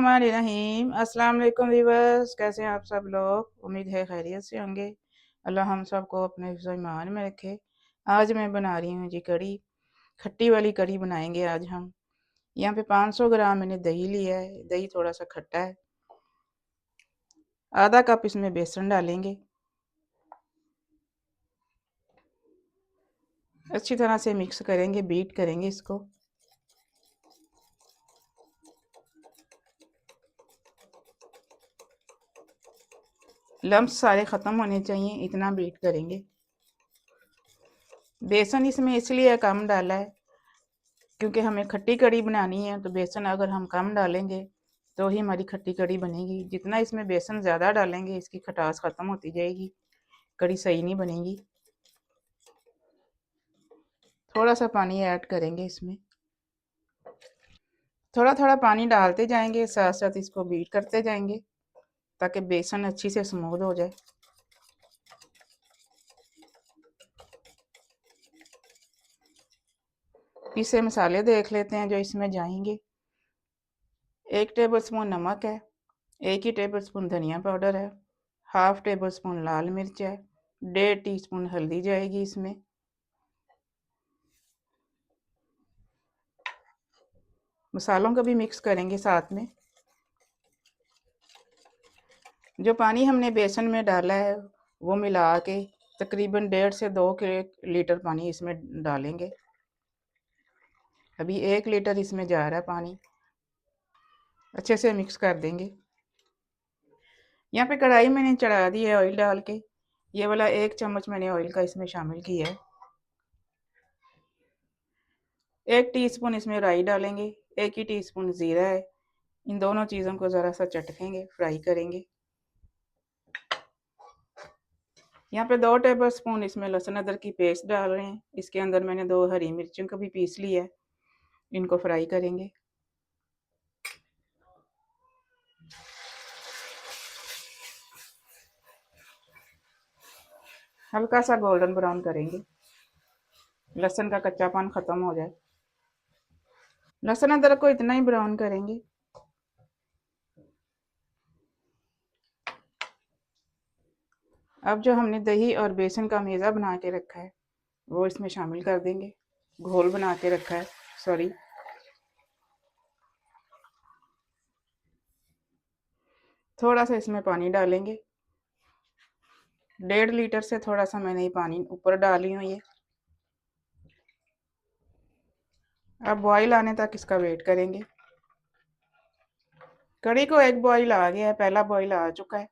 बिस्मिल्लाहिर्रहमानिर्रहीम। अस्सलाम वालेकुम व्यूअर्स, कैसे हैं आप सब लोग? उम्मीद है खैरियत से होंगे। अल्लाह हम सबको अपने हिफ्ज़ ईमान में रखे। आज मैं बना रही हूँ जी कढ़ी, खट्टी वाली कढ़ी बनाएंगे आज हम। यहाँ पे 500 ग्राम मैंने दही लिया है। दही थोड़ा सा खट्टा है। आधा कप इसमें बेसन डालेंगे। अच्छी तरह से मिक्स करेंगे, बीट करेंगे इसको। लम्स सारे ख़त्म होने चाहिए, इतना बीट करेंगे। बेसन इसमें इसलिए कम डाला है क्योंकि हमें खट्टी कढ़ी बनानी है, तो बेसन अगर हम कम डालेंगे तो ही हमारी खट्टी कढ़ी बनेगी। जितना इसमें बेसन ज़्यादा डालेंगे इसकी खटास ख़त्म होती जाएगी, कढ़ी सही नहीं बनेगी। थोड़ा सा पानी ऐड करेंगे इसमें। थोड़ा थोड़ा पानी डालते जाएंगे, साथ साथ इसको बीट करते जाएंगे ताकि बेसन अच्छी से स्मूथ हो जाए। पीसे मसाले देख लेते हैं जो इसमें जाएंगे। 1 टेबल स्पून नमक है, 1 ही टेबल स्पून धनिया पाउडर है, हाफ टेबल स्पून लाल मिर्च है, 1.5 टीस्पून हल्दी जाएगी इसमें। मसालों को भी मिक्स करेंगे साथ में। जो पानी हमने बेसन में डाला है वो मिला के तकरीबन 1.5 से 2 लीटर पानी इसमें डालेंगे। अभी 1 लीटर इसमें जा रहा है पानी। अच्छे से मिक्स कर देंगे। यहाँ पे कढ़ाई मैंने चढ़ा दी है ऑयल डाल के। ये वाला 1 चम्मच मैंने ऑयल का इसमें शामिल किया है। 1 टीस्पून इसमें राई डालेंगे, 1 ही टीस्पून ज़ीरा है। इन दोनों चीज़ों को ज़रा सा चटकेंगे, फ्राई करेंगे। यहाँ पे 2 टेबल स्पून इसमें लहसुन अदरक की पेस्ट डाल रहे हैं। इसके अंदर मैंने 2 हरी मिर्चों को भी पीस लिया है। इनको फ्राई करेंगे। हल्का सा गोल्डन ब्राउन करेंगे, लहसुन का कच्चापन ख़त्म हो जाए। लहसुन अदरक को इतना ही ब्राउन करेंगे। अब जो हमने दही और बेसन का मेज़ा बना के रखा है वो इसमें शामिल कर देंगे। घोल बना के रखा है, सॉरी। थोड़ा सा इसमें पानी डालेंगे। 1.5 लीटर से थोड़ा सा मैंने ये पानी ऊपर डाली हूँ। ये अब बॉईल आने तक इसका वेट करेंगे। कढ़ी को एक बॉईल आ गया है, पहला बॉईल आ चुका है।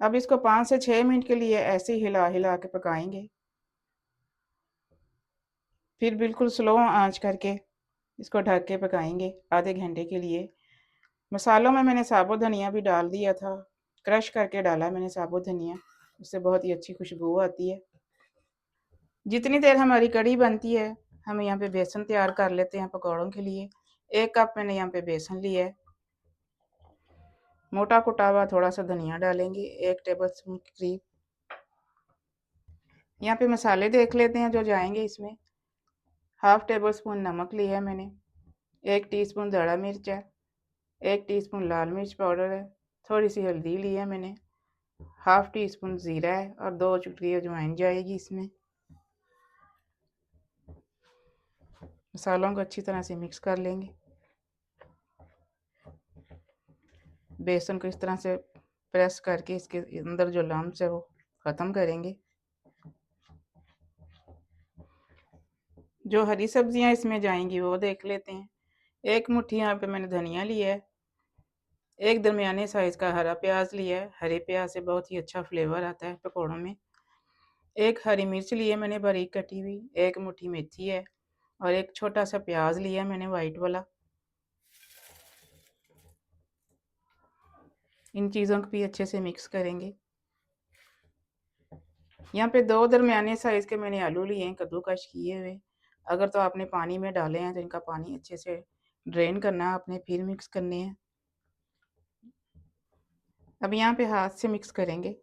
अब इसको 5 से 6 मिनट के लिए ऐसे ही हिला हिला के पकाएंगे। फिर बिल्कुल स्लो आंच करके इसको ढक के पकाएंगे आधे घंटे के लिए। मसालों में मैंने साबुत धनिया भी डाल दिया था, क्रश करके डाला मैंने साबुत धनिया, उससे बहुत ही अच्छी खुशबू आती है। जितनी देर हमारी कढ़ी बनती है हम यहाँ पे बेसन तैयार कर लेते हैं पकौड़ों के लिए। 1 कप मैंने यहाँ पे बेसन लिया है। मोटा कुटा हुआ थोड़ा सा धनिया डालेंगे, 1 टेबल स्पून के करीब। यहाँ पे मसाले देख लेते हैं जो जाएंगे इसमें। हाफ टेबल स्पून नमक लिया है मैंने, 1 टीस्पून धड़ा मिर्च है, 1 टीस्पून लाल मिर्च पाउडर है, थोड़ी सी हल्दी ली है मैंने, हाफ टी स्पून ज़ीरा है और 2 चुटकी अजवाइन जाएगी इसमें। मसालों को अच्छी तरह से मिक्स कर लेंगे। बेसन को इस तरह से प्रेस करके इसके अंदर जो लम्स है वो ख़त्म करेंगे। जो हरी सब्जियां इसमें जाएंगी वो देख लेते हैं। 1 मुट्ठी यहाँ पे मैंने धनिया लिया है, 1 दरमियाने साइज़ का हरा प्याज लिया है। हरे प्याज से बहुत ही अच्छा फ्लेवर आता है पकौड़ों में। 1 हरी मिर्च ली है मैंने बारीक कटी हुई, 1 मुट्ठी मेथी है और 1 छोटा सा प्याज लिया मैंने वाइट वाला। इन चीज़ों को भी अच्छे से मिक्स करेंगे। यहाँ पे 2 दरमियाने साइज़ के मैंने आलू लिए हैं कद्दूकश किए हुए। अगर तो आपने पानी में डाले हैं तो इनका पानी अच्छे से ड्रेन करना है आपने, फिर मिक्स करने हैं। अब यहाँ पे हाथ से मिक्स करेंगे।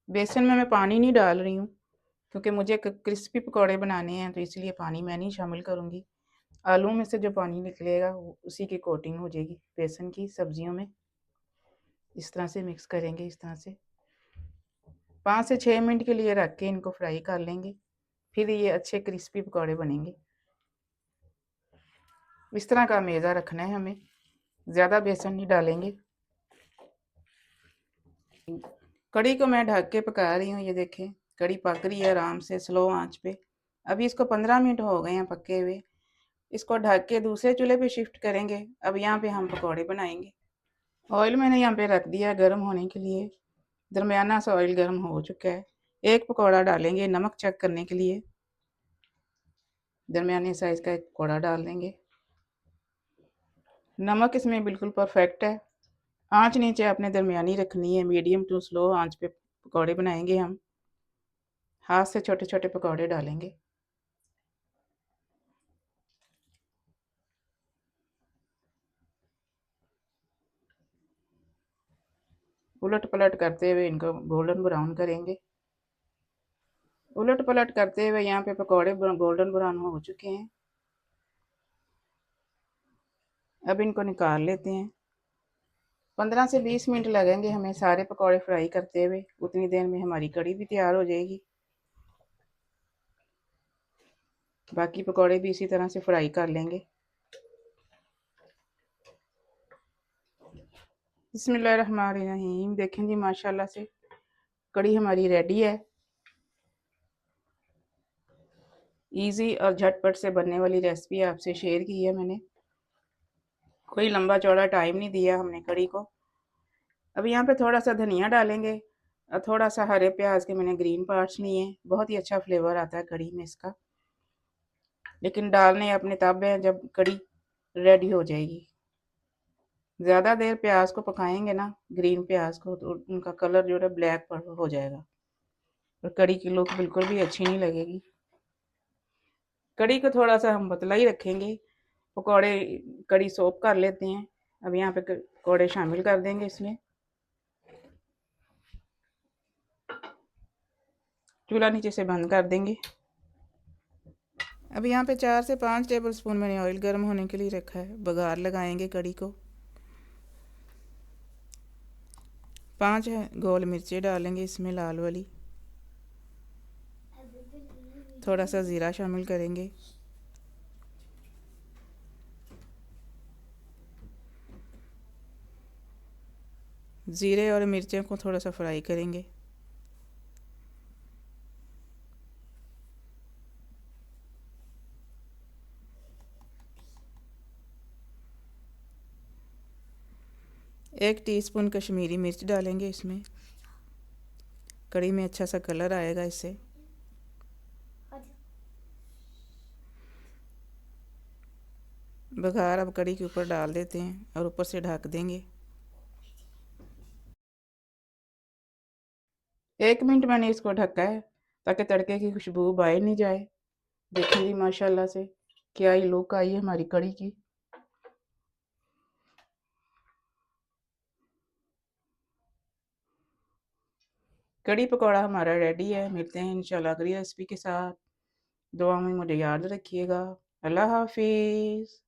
बेसन में मैं पानी नहीं डाल रही हूँ क्योंकि मुझे क्रिस्पी पकौड़े बनाने हैं, तो इसलिए पानी मैं नहीं शामिल करूँगी। आलू में से जो पानी निकलेगा वो उसी की कोटिंग हो जाएगी बेसन की सब्जियों में। इस तरह से मिक्स करेंगे, इस तरह से 5 से 6 मिनट के लिए रख के इनको फ्राई कर लेंगे। फिर ये अच्छे क्रिस्पी पकौड़े बनेंगे। इस तरह का मेज़ा रखना है हमें, ज़्यादा बेसन नहीं डालेंगे। कढ़ी को मैं ढक के पका रही हूँ, ये देखें कढ़ी पक रही है आराम से स्लो आंच पे। अभी इसको 15 मिनट हो गए हैं पके हुए। इसको ढक के दूसरे चूल्हे पे शिफ्ट करेंगे। अब यहाँ पे हम पकौड़े बनाएंगे। ऑयल मैंने यहाँ पे रख दिया है गर्म होने के लिए। दरमियाना सा ऑयल गर्म हो चुका है। एक पकौड़ा डालेंगे नमक चेक करने के लिए। दरमियाने साइज़ का एक पकौड़ा डाल देंगे। नमक इसमें बिल्कुल परफेक्ट है। आंच नीचे आपने दरमियानी रखनी है, मीडियम टू स्लो आंच पे पकौड़े बनाएंगे हम। हाथ से छोटे छोटे पकौड़े डालेंगे। उलट पलट करते हुए इनको गोल्डन ब्राउन करेंगे। उलट पलट करते हुए यहाँ पे पकौड़े गोल्डन ब्राउन हो चुके हैं। अब इनको निकाल लेते हैं। 15 से 20 मिनट लगेंगे हमें सारे पकौड़े फ्राई करते हुए। उतनी देर में हमारी कढ़ी भी तैयार हो जाएगी। बाकी पकौड़े भी इसी तरह से फ्राई कर लेंगे। बिस्मिल्लाहिर्रहमानिर्रहीम। देखें जी माशाल्लाह से कढ़ी हमारी रेडी है। इजी और झटपट से बनने वाली रेसिपी आपसे शेयर की है मैंने। कोई लंबा चौड़ा टाइम नहीं दिया हमने कढ़ी को। अब यहाँ पे थोड़ा सा धनिया डालेंगे और थोड़ा सा हरे प्याज के मैंने ग्रीन पार्ट्स लिए हैं। बहुत ही अच्छा फ्लेवर आता है कढ़ी में इसका। लेकिन डालने अपने तब है जब कढ़ी रेडी हो जाएगी। ज़्यादा देर प्याज को पकाएंगे ना, ग्रीन प्याज को, तो उनका कलर जो है ब्लैक हो जाएगा और कढ़ी की लुक बिल्कुल भी अच्छी नहीं लगेगी। कढ़ी को थोड़ा सा हम पतला ही रखेंगे। पकौड़े कढ़ी सोप कर लेते हैं। अब यहाँ पे पकौड़े शामिल कर देंगे इसमें। चूल्हा नीचे से बंद कर देंगे। अब यहाँ पे 4 से 5 टेबल स्पून मैंने ऑयल गर्म होने के लिए रखा है। बघार लगाएंगे कढ़ी को। 5 गोल मिर्चें डालेंगे इसमें लाल वाली। थोड़ा सा ज़ीरा शामिल करेंगे। ज़ीरे और मिर्चें को थोड़ा सा फ्राई करेंगे। एक टीस्पून कश्मीरी मिर्च डालेंगे इसमें। कढ़ी में अच्छा सा कलर आएगा इससे। बघार अब कढ़ी के ऊपर डाल देते हैं और ऊपर से ढक देंगे। 1 मिनट मैंने इसको ढका है ताकि तड़के की खुशबू बाहर नहीं जाए। देखिए जी माशाल्लाह से क्या ही लुक आई है हमारी कढ़ी की। कढ़ी पकौड़ा हमारा रेडी है। मिलते हैं इंशाल्लाह अगली रेसिपी के साथ। दुआ में मुझे याद रखिएगा। अल्लाह हाफिज़।